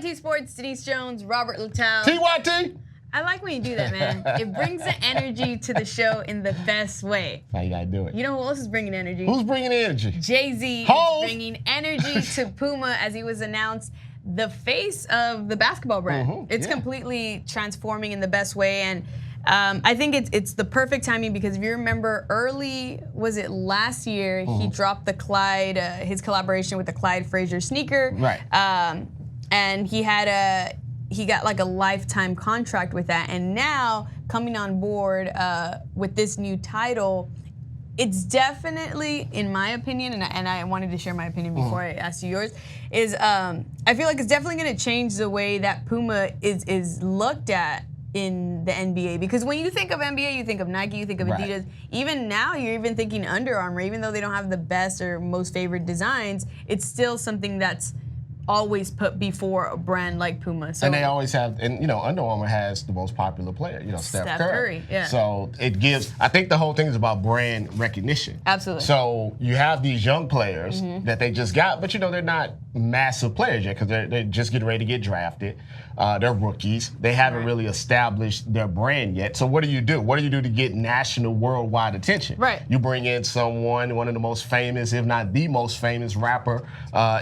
TYT Sports, Denise Jones, Robert Littal. TYT! I like when you do that, man. It brings the energy to the show in the best way. How you gotta do it? You know who else is bringing energy? Who's bringing energy? Jay-Z is bringing energy to Puma as he was announced the face of the basketball brand. It's completely transforming in the best way, and I think it's the perfect timing because if you remember early, was it last year, he dropped the Clyde, his collaboration with the Clyde Frazier sneaker. Right. And he got like a lifetime contract with that. And now coming on board with this new title, it's definitely, in my opinion, and I wanted to share my opinion before I asked you yours, is I feel like it's definitely gonna change the way that Puma is looked at in the NBA. Because when you think of NBA, you think of Nike, you think of Adidas. Even now, you're even thinking Under Armour, even though they don't have the best or most favorite designs, it's still something that's always put before a brand like Puma. So, and they always have, and you know, Under Armour has the most popular player, you know, Steph Curry. Yeah. So it gives, I think the whole thing is about brand recognition. Absolutely. So you have these young players that they just got, but you know, they're not massive players yet because they're just getting ready to get drafted. They're rookies. They haven't really established their brand yet. So what do you do? What do you do to get national, worldwide attention? Right. You bring in someone, one of the most famous, if not the most famous rapper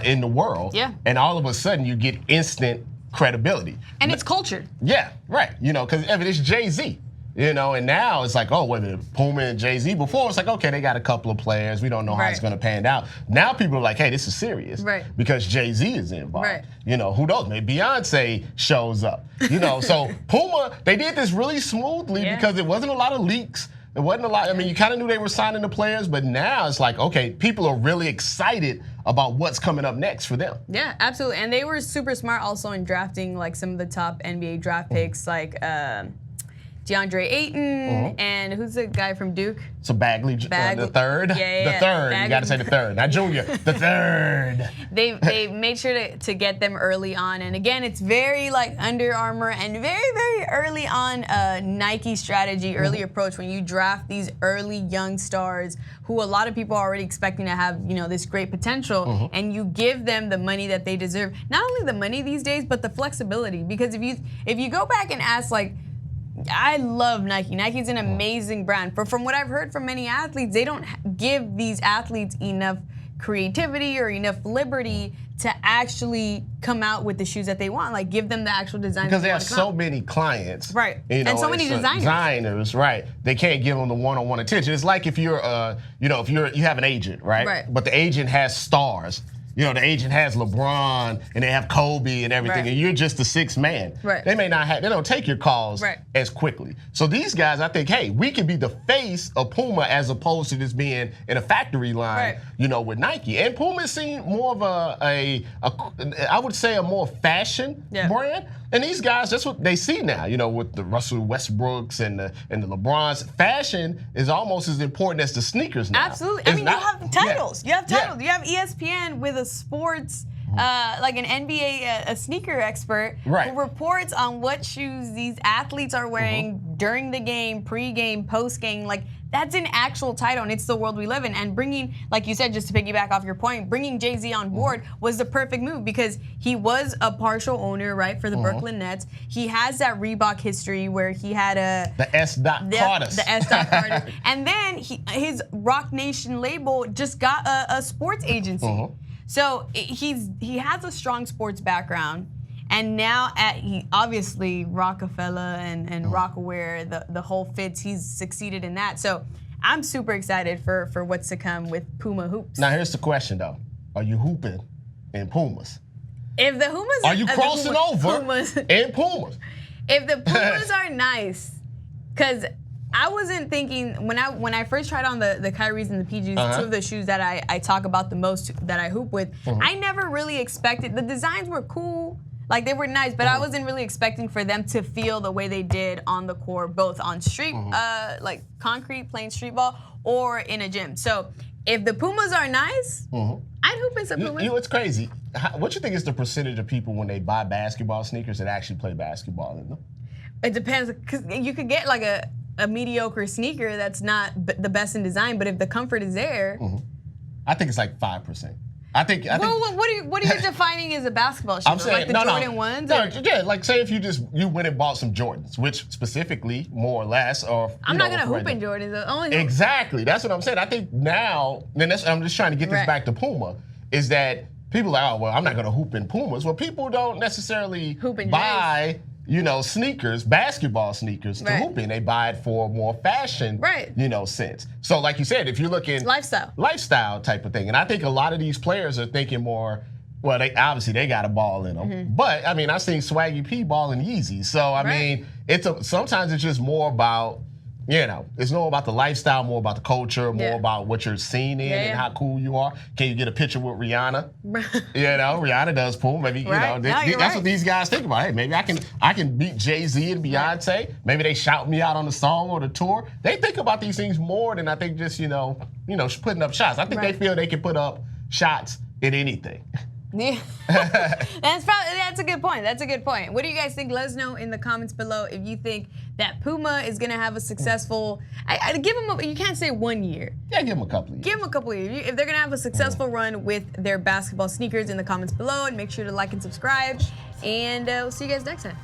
in the world. Yeah. And all of a sudden you get instant credibility. And it's cultured. Yeah, right. You know, because it's Jay-Z. You know, and now it's like, oh, wait a minute, Puma and Jay-Z. Before it's like, okay, they got a couple of players. We don't know how it's going to pan out. Now people are like, hey, this is serious. Right. Because Jay-Z is involved. Right. You know, who knows? Maybe Beyonce shows up. You know, so Puma, they did this really smoothly because it wasn't a lot of leaks. It wasn't a lot. I mean, you kind of knew they were signing the players, but now it's like, okay, people are really excited about what's coming up next for them. Yeah, absolutely. And they were super smart also in drafting like some of the top NBA draft picks, like DeAndre Ayton, and who's the guy from Duke? So Bagley, the third? Yeah. The third, Bagley. you gotta say the third, not junior, the third. They made sure to get them early on. And again, it's very like Under Armour and very, very early on Nike strategy, early approach when you draft these early young stars who a lot of people are already expecting to have, you know, this great potential, and you give them the money that they deserve. Not only the money these days, but the flexibility. Because if you go back and ask like, I love Nike. Nike's an amazing brand. But from what I've heard from many athletes, they don't give these athletes enough creativity or enough liberty to actually come out with the shoes that they want. Like, give them the actual design. Because they have so many clients. Right. You know, and so many designers. Right. They can't give them the one-on-one attention. It's like if you're, you know, you have an agent, right? Right. But the agent has stars. You know, the agent has LeBron and they have Kobe and everything, and you're just the sixth man. Right. They don't take your calls as quickly. So these guys, I think, hey, we can be the face of Puma as opposed to this being in a factory line, you know, with Nike. And Puma is seen more of I would say a more fashion brand. And these guys, that's what they see now, you know, with the Russell Westbrooks and the LeBrons. Fashion is almost as important as the sneakers now. Absolutely. I mean, you have titles. You have titles. You have ESPN with a sports, like an NBA, a sneaker expert who reports on what shoes these athletes are wearing during the game, pre-game, post-game. Like, that's an actual title, and it's the world we live in. And bringing, like you said, just to piggyback off your point, bringing Jay-Z on board was the perfect move because he was a partial owner, right, for the Brooklyn Nets. He has that Reebok history where he had the S. Carter's. The S. Carter. And then his Rock Nation label just got a sports agency. So he has a strong sports background. And now obviously Rockefeller and Rockaware, the whole fits, he's succeeded in that. So I'm super excited for what's to come with Puma hoops. Now here's the question though. Are you hooping in Pumas? If the Pumas are you crossing over in Pumas? If the Pumas are nice, because I wasn't thinking when I first tried on the Kyries and the PGs, two of the shoes that I talk about the most that I hoop with, I never really expected, the designs were cool. Like, they were nice, but I wasn't really expecting for them to feel the way they did on the court, both on street, like concrete, playing street ball, or in a gym. So if the Pumas are nice, I'd hoop in some Pumas. You know, it's crazy. What you think is the percentage of people when they buy basketball sneakers that actually play basketball in them? It depends, because you could get like a mediocre sneaker that's not the best in design, but if the comfort is there. I think it's like 5%. I think. Well, what are you defining as a basketball shoe? I'm saying, like the Jordan ones? No, yeah, like say if you went and bought some Jordans, which specifically, more or less, or I'm not gonna hoop in Jordans. Exactly, that's what I'm saying. I think now, and I'm just trying to get this back to Puma, is that people are like, oh well, I'm not gonna hoop in Pumas. Well, people don't necessarily buy. Sneakers, basketball sneakers to hoop in. They buy it for more fashion, sense. So like you said, if you're looking lifestyle type of thing, and I think a lot of these players are thinking more, well, they got a ball in them. But I mean, I've seen Swaggy P ball in Yeezy. So I mean, sometimes it's just more about, it's more about the lifestyle, more about the culture, more about what you're seen in and how cool you are. Can you get a picture with Rihanna? Rihanna does Puma. Maybe that's what these guys think about. Hey, maybe I can beat Jay-Z and Beyonce. Maybe they shout me out on the song or the tour. They think about these things more than I think just putting up shots. I think they feel they can put up shots in anything. Yeah, that's a good point. That's a good point. What do you guys think? Let us know in the comments below if you think that Puma is gonna have a successful. I give them. You can't say 1 year. Yeah, give them a couple of years. Give them a couple of years. If they're gonna have a successful run with their basketball sneakers, in the comments below, and make sure to like and subscribe. And we'll see you guys next time.